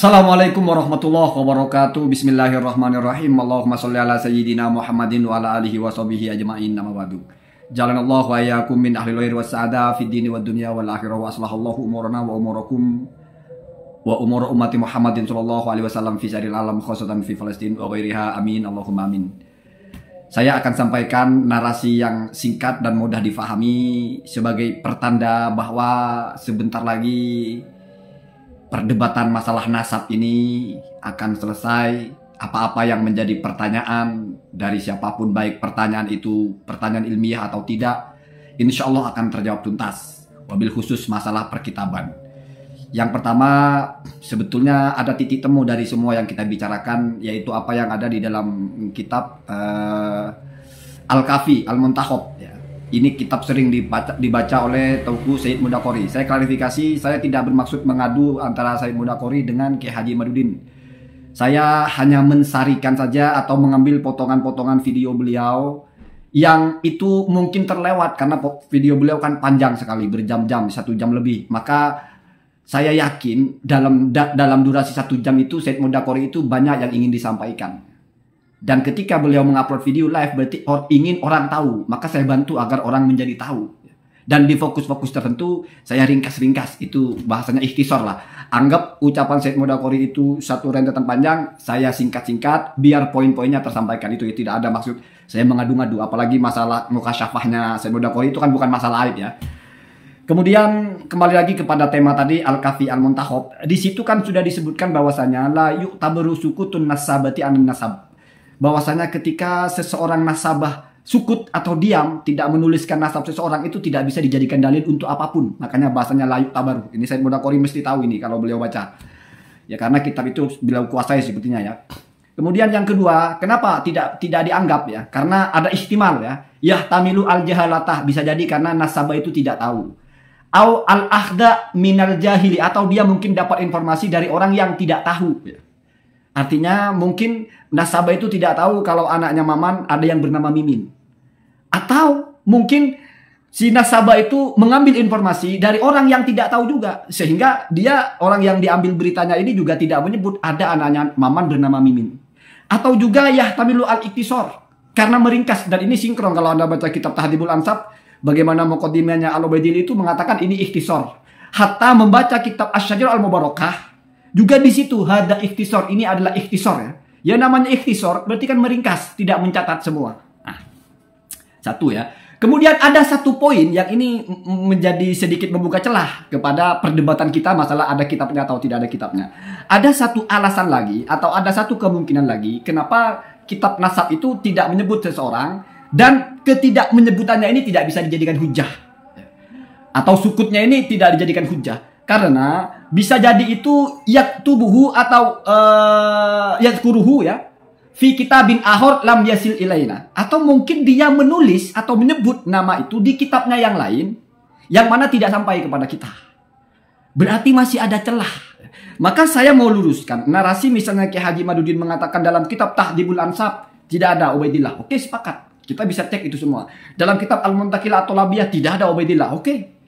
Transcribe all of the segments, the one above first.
Assalamualaikum warahmatullahi wabarakatuh. Bismillahirrahmanirrahim. Allahumma sholli ala sayyidina Muhammadin wa ala alihi wa sahbihi ajma'in. Nama ba'du. Jalanallahu wa iyyakum min ahli khair was sa'ada fid dini wad dunya wal akhirah wa aslahallahu umurana wa umurakum wa umur ummati Muhammadin sallallahu alaihi wasallam fi syaril alam khususatan fi Palestina wa ghairiha. Amin. Allahumma amin. Saya akan sampaikan narasi yang singkat dan mudah difahami sebagai pertanda bahwa sebentar lagi perdebatan masalah nasab ini akan selesai. Apa-apa yang menjadi pertanyaan dari siapapun, baik pertanyaan itu pertanyaan ilmiah atau tidak, insya Allah akan terjawab tuntas. Wabil khusus masalah perkitaban. Yang pertama, sebetulnya ada titik temu dari semua yang kita bicarakan, yaitu apa yang ada di dalam kitab Al-Kafi, Al-Muntakhab. Ya. Ini kitab sering dibaca oleh Tauku Sayyid Mudakori. Saya klarifikasi, saya tidak bermaksud mengadu antara Sayyid Mudakori dengan Kiai Haji Madudin. Saya hanya mensarikan saja atau mengambil potongan-potongan video beliau yang itu mungkin terlewat karena video beliau kan panjang sekali, berjam-jam, 1 jam lebih. Maka saya yakin dalam durasi 1 jam itu Sayyid Mudakori itu banyak yang ingin disampaikan. Dan ketika beliau mengupload video live berarti ingin orang tahu, maka saya bantu agar orang menjadi tahu. Dan di fokus-fokus tertentu saya ringkas-ringkas, itu bahasanya ikhtisar lah. Anggap ucapan Sayyid Mudakori itu satu rentetan panjang, saya singkat-singkat biar poin-poinnya tersampaikan. Itu ya, tidak ada maksud saya mengadu-ngadu, apalagi masalah mukasyafahnya Sayyid Mudakori itu kan bukan masalah aib ya. Kemudian kembali lagi kepada tema tadi Al-Kafi Al-Muntakhab. Di situ kan sudah disebutkan bahwasanya la yu'tabaru sukutun nasabati anin nasab. Bahwasanya ketika seseorang nasabah sukut atau diam tidak menuliskan nasab seseorang itu tidak bisa dijadikan dalil untuk apapun. Makanya bahasanya la yu'tabaru. Ini Sayyid Mudakori mesti tahu ini kalau beliau baca. Ya karena kitab itu beliau kuasai sepertinya ya. Kemudian yang kedua, kenapa tidak dianggap ya? Karena ada ihtimal ya. Yahtamilu al-jahalatah, bisa jadi karena nasabah itu tidak tahu. Au al-akhda minal jahili, atau dia mungkin dapat informasi dari orang yang tidak tahu ya. Artinya mungkin nasabah itu tidak tahu kalau anaknya Maman ada yang bernama Mimin. Atau mungkin si nasabah itu mengambil informasi dari orang yang tidak tahu juga. Sehingga dia, orang yang diambil beritanya ini juga tidak menyebut ada anaknya Maman bernama Mimin. Atau juga yahtamilu al-iktisar, karena meringkas. Dan ini sinkron kalau Anda baca kitab Tahdhibul Ansab. Bagaimana muqaddimahnya Al-Ubaidillah itu mengatakan ini ikhtisar. Hatta membaca kitab Asy-Syajarah Al-Mubarakah juga di situ ada ikhtisar, ini adalah ikhtisar ya. Ya namanya ikhtisar berarti kan meringkas, tidak mencatat semua. Nah, satu ya. Kemudian ada satu poin yang ini menjadi sedikit membuka celah kepada perdebatan kita masalah ada kitabnya atau tidak ada kitabnya. Ada satu alasan lagi atau ada satu kemungkinan lagi kenapa kitab nasab itu tidak menyebut seseorang dan ketidakmenyebutannya ini tidak bisa dijadikan hujah. Atau sukutnya ini tidak dijadikan hujah. Karena bisa jadi itu yaktubuhu atau yadkuruhu ya fi kitabin ahor lam yasil ilaina, atau mungkin dia menulis atau menyebut nama itu di kitabnya yang lain yang mana tidak sampai kepada kita. Berarti masih ada celah. Maka saya mau luruskan narasi misalnya Kiai Haji Madudin mengatakan dalam kitab Tahdhibul Ansab tidak ada Ubaidillah. Oke, sepakat. Kita bisa cek itu semua. Dalam kitab Al-Muntaqilah atau Labiyah tidak ada Ubaidillah. Oke.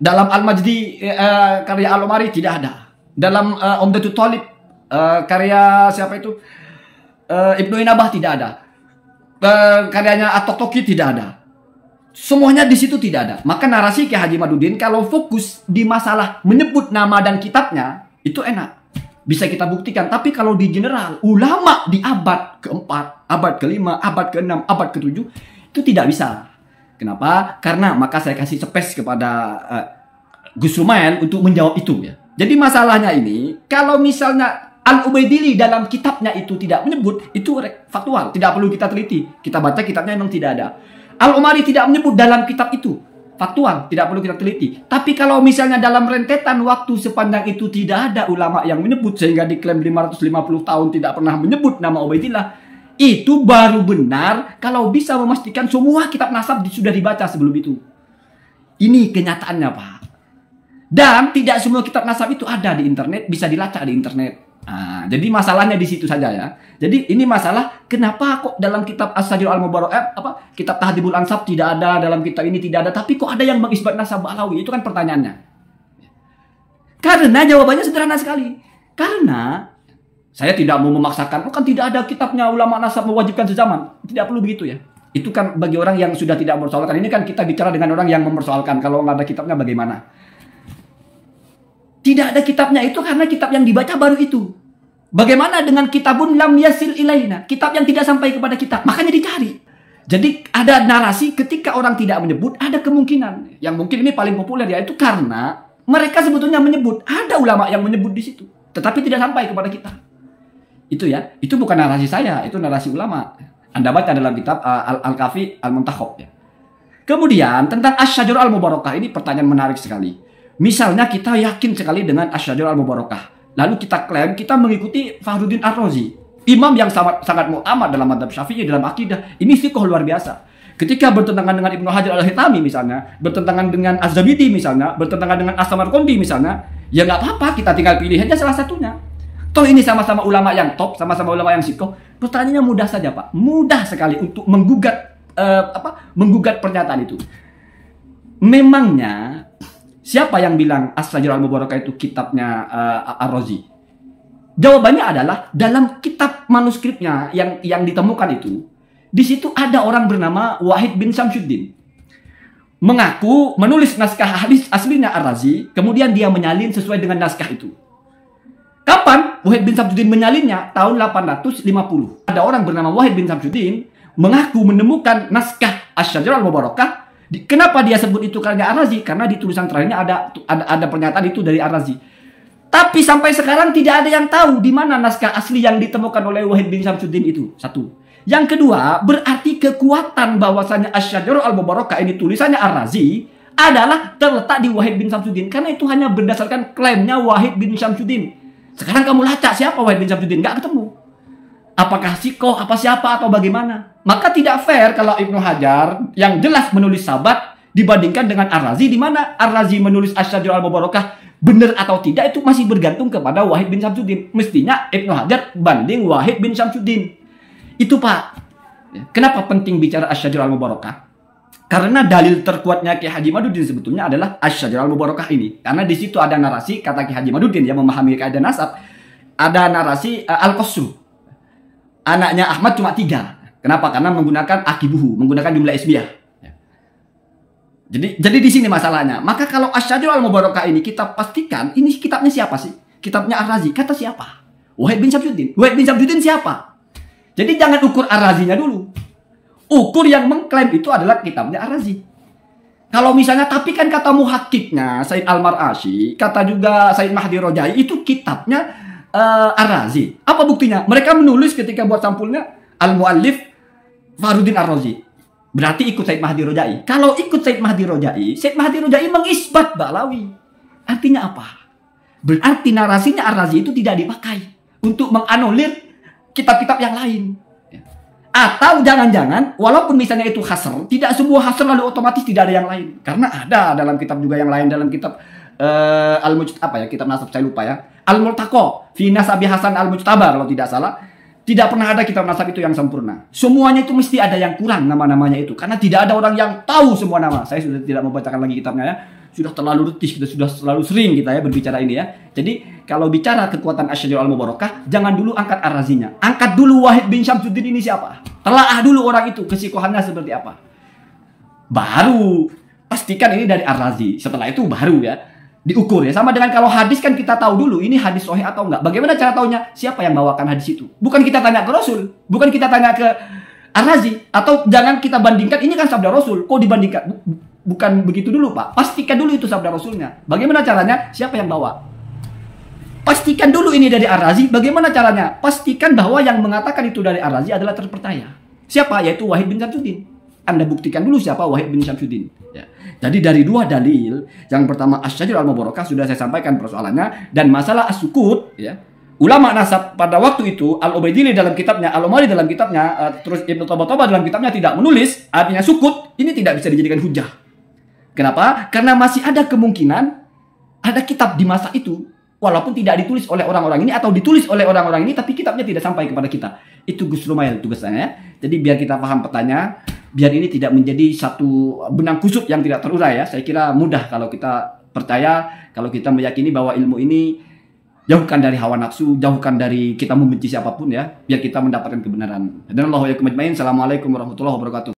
Dalam Al-Majdi karya Al-Umari tidak ada. Dalam Umdatul Thalib karya siapa itu? Ibnu Inabah tidak ada. Karyanya At-Toki tidak ada. Semuanya di situ tidak ada. Maka narasi Kiai Haji Madudin kalau fokus di masalah menyebut nama dan kitabnya itu enak. Bisa kita buktikan. Tapi kalau di general, ulama di abad ke-4, abad ke-5, abad ke-6, abad ke-7 itu tidak bisa. Kenapa? Karena maka saya kasih space kepada Gus Rumayan untuk menjawab itu ya. Jadi masalahnya ini, kalau misalnya Al-Ubaidillah dalam kitabnya itu tidak menyebut, itu faktual, tidak perlu kita teliti. Kita baca kitabnya memang tidak ada. Al-Umari tidak menyebut dalam kitab itu, faktual, tidak perlu kita teliti. Tapi kalau misalnya dalam rentetan waktu sepanjang itu tidak ada ulama yang menyebut sehingga diklaim 550 tahun tidak pernah menyebut nama Ubaidillah, itu baru benar kalau bisa memastikan semua kitab nasab sudah dibaca sebelum itu. Ini kenyataannya Pak. Dan tidak semua kitab nasab itu ada di internet, bisa dilacak di internet. Nah, jadi masalahnya di situ saja ya. Jadi ini masalah kenapa kok dalam kitab Asy-Syajarah Al-Mubarakah kitab Tahdhibul Ansab tidak ada, dalam kitab ini tidak ada, tapi kok ada yang mengisbat nasab Alawi? Itu kan pertanyaannya. Karena jawabannya sederhana sekali. Karena saya tidak mau memaksakan, kan tidak ada kitabnya ulama nasab mewajibkan sezaman. Tidak perlu begitu ya. Itu kan bagi orang yang sudah tidak mempersoalkan. Ini kan kita bicara dengan orang yang mempersoalkan. Kalau nggak ada kitabnya bagaimana? Tidak ada kitabnya itu karena kitab yang dibaca baru itu. Bagaimana dengan kitabun lam yasil ilaina? Kitab yang tidak sampai kepada kita. Makanya dicari. Jadi ada narasi ketika orang tidak menyebut, ada kemungkinan. Yang mungkin ini paling populer yaitu karena mereka sebetulnya menyebut. Ada ulama yang menyebut di situ. Tetapi tidak sampai kepada kita. Itu ya. Itu bukan narasi saya. Itu narasi ulama. Anda baca dalam kitab Al-Kafi Al-Muntakhab ya. Kemudian tentang Asy-Syajarah Al-Mubarakah ini pertanyaan menarik sekali. Misalnya kita yakin sekali dengan Asy-Syajarah Al-Mubarakah. Lalu kita klaim kita mengikuti Fakhruddin Ar-Razi, imam yang sangat mu'tamad dalam madzhab Syafi'i dalam akidah. Ini sikoh luar biasa. Ketika bertentangan dengan Ibnu Hajar Al-Haytami misalnya, bertentangan dengan Az-Zabidi misalnya, bertentangan dengan As-Samarqandi misalnya, ya nggak apa-apa, kita tinggal pilih aja salah satunya. Toh ini sama-sama ulama yang top, sama-sama ulama yang sikoh. Pertanyaannya mudah saja Pak, mudah sekali untuk menggugat menggugat pernyataan itu. Memangnya siapa yang bilang Asy-Syajarah Al-Mubarakah itu kitabnya Ar-Razi? Jawabannya adalah dalam kitab manuskripnya yang ditemukan itu, di situ ada orang bernama Wahid bin Syamsuddin. Mengaku menulis naskah hadis aslinya Ar-Razi, kemudian dia menyalin sesuai dengan naskah itu. Kapan Wahid bin Syamsuddin menyalinnya? Tahun 850. Ada orang bernama Wahid bin Syamsuddin mengaku menemukan naskah Asy-Syajarah Al-Mubarakah. Kenapa dia sebut itu karena Ar-Razi? Karena di tulisan terakhirnya ada pernyataan itu dari Ar-Razi. Tapi sampai sekarang tidak ada yang tahu di mana naskah asli yang ditemukan oleh Wahid bin Syamsuddin itu. Satu. Yang kedua, berarti kekuatan bahwasanya Asy-Syajarah Al-Mubarakah ini tulisannya Ar-Razi adalah terletak di Wahid bin Syamsuddin. Karena itu hanya berdasarkan klaimnya Wahid bin Syamsuddin. Sekarang kamu lacak siapa Wahid bin Syamsuddin? Nggak ketemu. Apakah sikoh, apa siapa, atau bagaimana? Maka tidak fair kalau Ibnu Hajar yang jelas menulis sabat dibandingkan dengan Ar-Razi, di mana Ar-Razi menulis Asy-Syajarah Al-Mubarakah benar atau tidak itu masih bergantung kepada Wahid bin Syamsuddin. Mestinya Ibnu Hajar banding Wahid bin Syamsuddin. Itu Pak. Kenapa penting bicara Asy-Syajarah Al-Mubarakah? Karena dalil terkuatnya Ki Haji Madudin sebetulnya adalah Asy-Syajarah Al-Mubarakah ini. Karena di situ ada narasi kata Ki Haji Madudin yang memahami kaidah nasab, ada narasi Al-Qasru. Anaknya Ahmad cuma 3. Kenapa? Karena menggunakan akibuhu, menggunakan jumlah ismiyah. Jadi di sini masalahnya. Maka kalau Asy-Syajarah Al-Mubarakah ini kita pastikan ini kitabnya siapa sih? Kitabnya Ar-Razi. Kata siapa? Wahid bin Syamsuddin. Wahid bin Syamsuddin siapa? Jadi jangan ukur Ar-Razinya dulu. Ukur yang mengklaim itu adalah kitabnya Ar-Razi. Kalau misalnya, tapi kan kata muhakkiknya Said Al-Mar'ashi, kata juga Said Mahdi Rojai, itu kitabnya Ar-Razi. Apa buktinya? Mereka menulis ketika buat sampulnya Al-Mu'allif Fakhruddin Ar-Razi. Berarti ikut Said Mahdi Rojai. Kalau ikut Said Mahdi Rojai mengisbat Ba'lawi. Artinya apa? Berarti narasinya Ar-Razi itu tidak dipakai untuk menganulir kitab-kitab yang lain. Atau jangan-jangan walaupun misalnya itu hasr, tidak semua hasr lalu otomatis tidak ada yang lain. Karena ada dalam kitab juga yang lain, dalam kitab kitab nasab saya lupa ya. Al-Multaqa fi Nasabi Hasan Al-Mujtabar kalau tidak salah. Tidak pernah ada kitab nasab itu yang sempurna. Semuanya itu mesti ada yang kurang nama-namanya itu. Karena tidak ada orang yang tahu semua nama. Saya sudah tidak membacakan lagi kitabnya ya. Sudah terlalu letih, kita sudah terlalu sering kita ya berbicara ini ya. Jadi kalau bicara kekuatan Asy-Syajarah Al-Mubarakah, jangan dulu angkat Ar-Razinya. Angkat dulu Wahid bin Syamsuddin ini siapa? Telaah dulu orang itu, kesikohannya seperti apa. Baru pastikan ini dari Ar-Razi. Setelah itu baru ya diukur ya. Sama dengan kalau hadis kan kita tahu dulu ini hadis sahih atau enggak. Bagaimana cara taunya? Siapa yang bawakan hadis itu? Bukan kita tanya ke Rasul, bukan kita tanya ke Ar-Razi, atau jangan kita bandingkan ini kan sabda Rasul, kok dibandingkan? Bukan begitu dulu Pak. Pastikan dulu itu sabda Rasulnya. Bagaimana caranya? Siapa yang bawa? Pastikan dulu ini dari Ar-Razi. Bagaimana caranya? Pastikan bahwa yang mengatakan itu dari Ar-Razi adalah terpercaya. Siapa? Yaitu Wahid bin Syamsuddin. Anda buktikan dulu siapa Wahid bin Syamsuddin. Ya. Jadi dari dua dalil, yang pertama Asy-Syajarah Al-Mubarakah sudah saya sampaikan persoalannya, dan masalah as-sukut ya. Ulama nasab pada waktu itu Al-Ubaidili dalam kitabnya, Al-Umari dalam kitabnya, terus Ibnu Tabatabai dalam kitabnya tidak menulis, artinya sukut ini tidak bisa dijadikan hujah. Kenapa? Karena masih ada kemungkinan ada kitab di masa itu walaupun tidak ditulis oleh orang-orang ini atau ditulis oleh orang-orang ini tapi kitabnya tidak sampai kepada kita. Itu Gus Rumail tugasnya ya. Jadi biar kita paham petanya, biar ini tidak menjadi satu benang kusut yang tidak terurai ya. Saya kira mudah kalau kita percaya, kalau kita meyakini bahwa ilmu ini Jauhkan dari hawa nafsu, jauhkan dari kita membenci siapapun ya, biar kita mendapatkan kebenaran. Dan Allahu ya'lamu. Assalamualaikum warahmatullahi wabarakatuh.